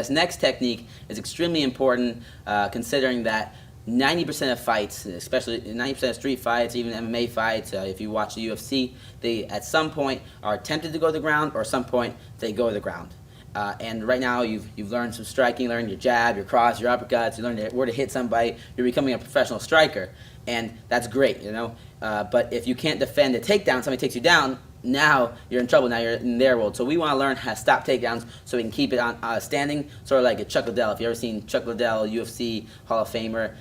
this next technique is extremely important, considering that 90% of fights, especially 90% of street fights, even MMA fights, if you watch the UFC, they at some point are tempted to go to the ground, or at some point they go to the ground. And right now you've learned some striking, you learned your jab, your cross, your uppercuts, you learned where to hit somebody, you're becoming a professional striker, and that's great, you know. But if you can't defend a takedown, somebody takes you down, now you're in trouble, now you're in their world. So we want to learn how to stop takedowns so we can keep it on standing, sort of like a Chuck Liddell. If you've ever seen Chuck Liddell, UFC Hall of Famer,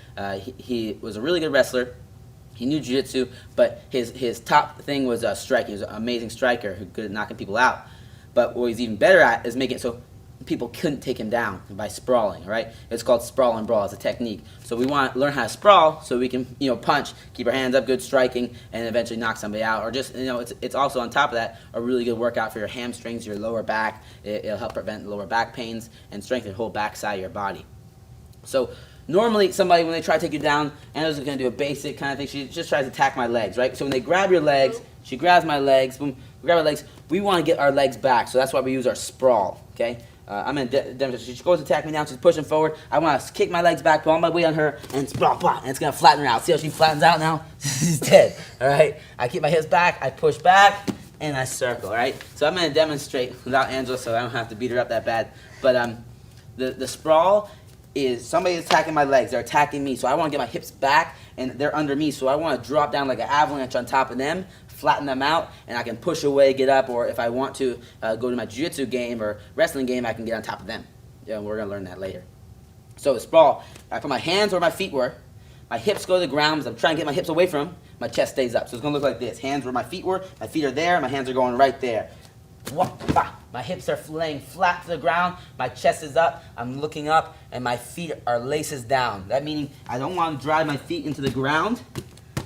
he was a really good wrestler. He knew jiu-jitsu, but his top thing was striking. He was an amazing striker who good at knocking people out. But what he's even better at is making it so people couldn't take him down by sprawling, right? It's called sprawl and brawl. It's a technique. So we want to learn how to sprawl so we can, punch, keep our hands up, good striking, and eventually knock somebody out. Or just, it's also on top of that a really good workout for your hamstrings, your lower back. It'll help prevent lower back pains and strengthen the whole back side of your body. So normally somebody, when they try to take you down, Angela's going to do a basic kind of thing. She just tries to attack my legs, right? So when they grab your legs, she grabs my legs, boom, we grab our legs. We want to get our legs back, so that's why we use our sprawl, okay? I'm going to demonstrate. She goes to attack me now. She's pushing forward. I want to kick my legs back, put all my weight on her, and sprawl, blah, and it's going to flatten her out. See how she flattens out now? She's dead, all right? I keep my hips back. I push back, and I circle, all right? So I'm going to demonstrate without Angela, so I don't have to beat her up that bad. But the sprawl is somebody attacking my legs. They're attacking me, so I want to get my hips back, and they're under me, so I want to drop down like an avalanche on top of them, flatten them out, and I can push away, get up, or if I want to go to my jiu-jitsu game or wrestling game, I can get on top of them. Yeah, we're going to learn that later. So the sprawl, I put my hands where my feet were, my hips go to the ground, I'm trying to get my hips away from them, my chest stays up. So it's going to look like this. Hands where my feet were, my feet are there, my hands are going right there. My hips are laying flat to the ground, my chest is up, I'm looking up, and my feet are laces down. That meaning I don't want to drive my feet into the ground,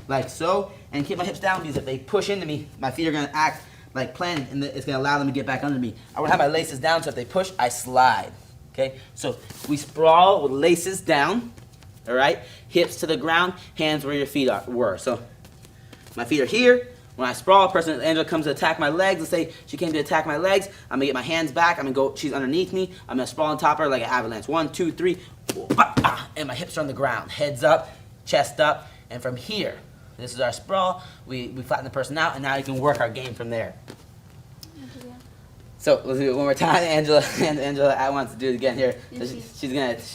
like so, and keep my hips down, because if they push into me, my feet are going to act like planning, and it's going to allow them to get back under me. I want to have my laces down, so if they push, I slide. Okay, so we sprawl with laces down, all right? Hips to the ground, hands where your feet were. So my feet are here. When I sprawl, Angela comes to attack my legs. Let's say she came to attack my legs. I'm going to get my hands back. I'm going to go, she's underneath me. I'm going to sprawl on top of her like an avalanche. 1, 2, 3, and my hips are on the ground. Heads up, chest up, and from here, this is our sprawl. We flatten the person out, and now you can work our game from there. So let's do it one more time. Angela, I want to do it again here. So she's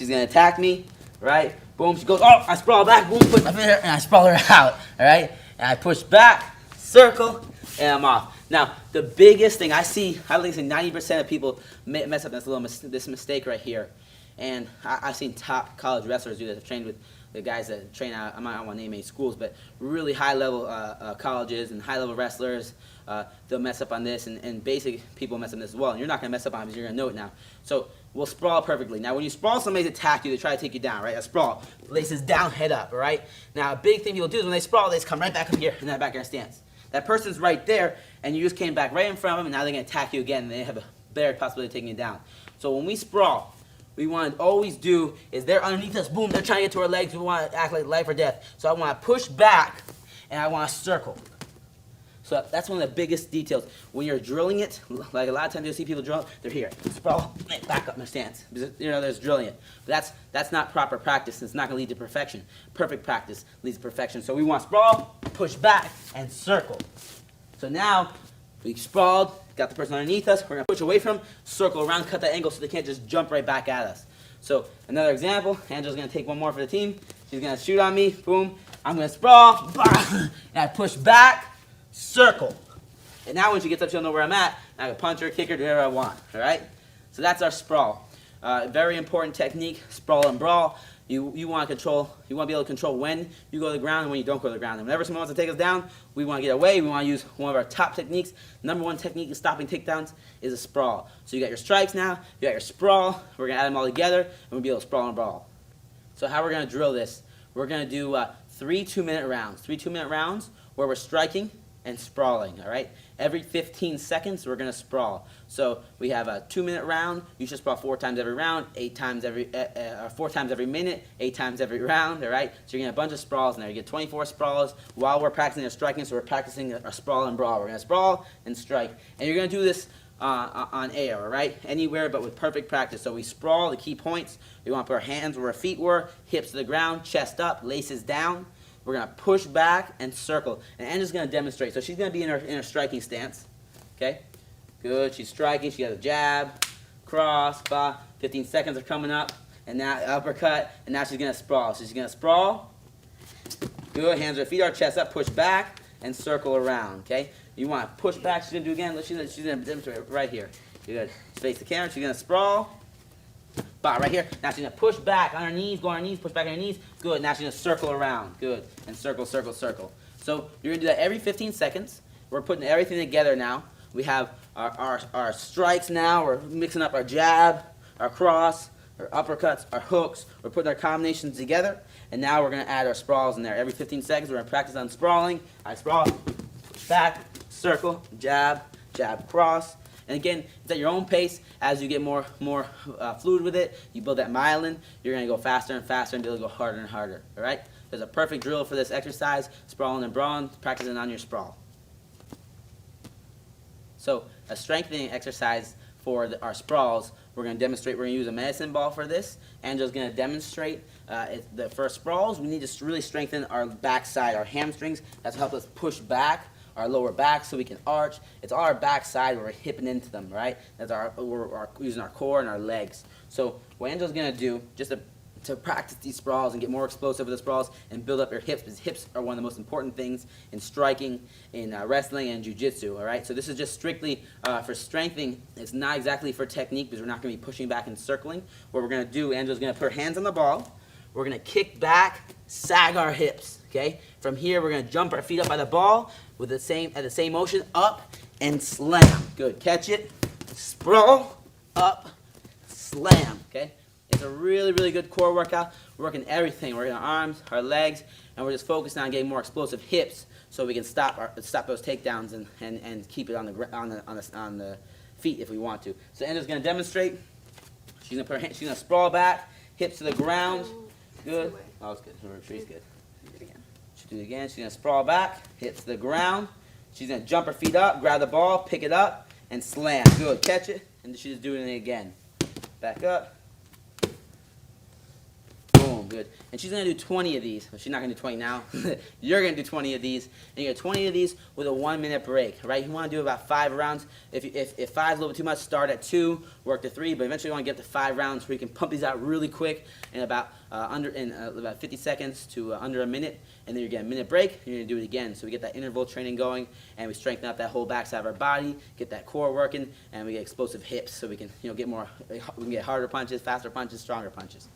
gonna attack me, right? Boom. She goes. Oh, I sprawl back. Boom. Put my finger, and I sprawl her out. All right. And I push back, circle, and I'm off. Now the biggest thing I see 90% of people mess up this mistake right here, and I've seen top college wrestlers do this. I've trained with the guys that train out, I don't want to name any schools, but really high-level colleges and high-level wrestlers, they'll mess up on this, and basic people mess up on this as well. And you're not going to mess up on it because you're going to know it now. So we'll sprawl perfectly. Now, when you sprawl, somebody's attack you, they try to take you down, right? A sprawl, laces down, head up, all right? Now, a big thing people do is when they sprawl, they just come right back up here in that back air stance. That person's right there, and you just came back right in front of them, and now they're going to attack you again, and they have a better possibility of taking you down. So when we sprawl, we want to always do is they're underneath us, boom, they're trying to get to our legs, we want to act like life or death. So I want to push back, and I want to circle. So that's one of the biggest details. When you're drilling it, like a lot of times you'll see people drill, they're here, sprawl, back up in their stance. There's drilling it. But that's not proper practice. It's not going to lead to perfection. Perfect practice leads to perfection. So we want to sprawl, push back, and circle. So now we sprawled, got the person underneath us, we're going to push away from them, circle around, cut that angle so they can't just jump right back at us. So another example, Angela's going to take one more for the team. She's going to shoot on me, boom. I'm going to sprawl, and I push back, circle. And now when she gets up, she'll know where I'm at. And I can punch her, kick her, do whatever I want, all right? So that's our sprawl. Very important technique, sprawl and brawl. You want to be able to control when you go to the ground and when you don't go to the ground. And whenever someone wants to take us down, we want to get away. We want to use one of our top techniques. Number one technique in stopping takedowns is a sprawl. So you got your strikes now, you got your sprawl. We're going to add them all together, and we'll be able to sprawl and brawl. So how we're going to drill this, we're going to do 3 2-minute rounds. 3 2-minute rounds where we're striking and sprawling, all right? Every 15 seconds, we're going to sprawl. So we have a 2-minute round. You should sprawl 4 times every round, 4 times every minute, 8 times every round, all right? So you're going to have a bunch of sprawls in there. You get 24 sprawls while we're practicing our striking, so we're practicing our sprawl and brawl. We're going to sprawl and strike. And you're going to do this on air, all right? Anywhere but with perfect practice. So we sprawl, the key points. We want to put our hands where our feet were, hips to the ground, chest up, laces down. We're going to push back and circle. And Angela's going to demonstrate. So she's going to be in her striking stance. Okay? Good. She's striking. She has a jab, cross, 15 seconds are coming up. And now uppercut. And now she's going to sprawl. So she's going to sprawl. Good. Hands or feet are chest up, push back, and circle around. Okay? You want to push back. She's going to do again. She's going to demonstrate right here. You're good. Face the camera. She's going to sprawl. Right here. Now she's going to push back on her knees, go on her knees, push back on her knees. Good. Now she's going to circle around. Good. And circle, circle, circle. So you're going to do that every 15 seconds. We're putting everything together now. We have our strikes now. We're mixing up our jab, our cross, our uppercuts, our hooks. We're putting our combinations together. And now we're going to add our sprawls in there. Every 15 seconds, we're going to practice on sprawling. I sprawl, push back, circle, jab, jab, cross. And again, it's at your own pace. As you get more fluid with it, you build that myelin. You're going to go faster and faster until you go harder and harder. All right? There's a perfect drill for this exercise, sprawling and brawling, practicing on your sprawl. So a strengthening exercise for our sprawls, we're going to demonstrate. We're going to use a medicine ball for this. Angela's going to demonstrate the first sprawls. We need to really strengthen our backside, our hamstrings. That's help us push back our lower back so we can arch. It's all our backside where we're hipping into them, right? That's we're using our core and our legs. So what Angela's going to do, just to practice these sprawls and get more explosive with the sprawls and build up your hips, because hips are one of the most important things in striking, in wrestling, and jiu-jitsu, all right? So this is just strictly for strengthening. It's not exactly for technique because we're not going to be pushing back and circling. What we're going to do, Angela's going to put her hands on the ball. We're going to kick back, sag our hips, okay? From here, we're going to jump our feet up by the ball with the same motion, up and slam. Good. Catch it, sprawl, up, slam, okay? It's a really, really good core workout. We're working everything. We're working our arms, our legs, and we're just focusing on getting more explosive hips so we can stop those takedowns and keep it on the feet if we want to. So Angela's going to demonstrate. She's going to put her hand, she's going to sprawl back, hips to the ground. Good. Oh, it's good. She's good. She'll do it again. She's going to sprawl back, hips to the ground. She's going to jump her feet up, grab the ball, pick it up, and slam. Good. Catch it, and she's doing it again. Back up. Boom. Good. And she's going to do 20 of these. Well, she's not going to do 20 now. You're going to do 20 of these. And you get 20 of these with a 1-minute break. Right? You want to do about 5 rounds. If 5 is a little bit too much, start at 2, work to 3. But eventually you want to get to 5 rounds where you can pump these out really quick in about 50 seconds to under a minute. And then you get a minute break. You're going to do it again. So we get that interval training going, and we strengthen up that whole backside of our body, get that core working, and we get explosive hips so we can get more. We can get harder punches, faster punches, stronger punches.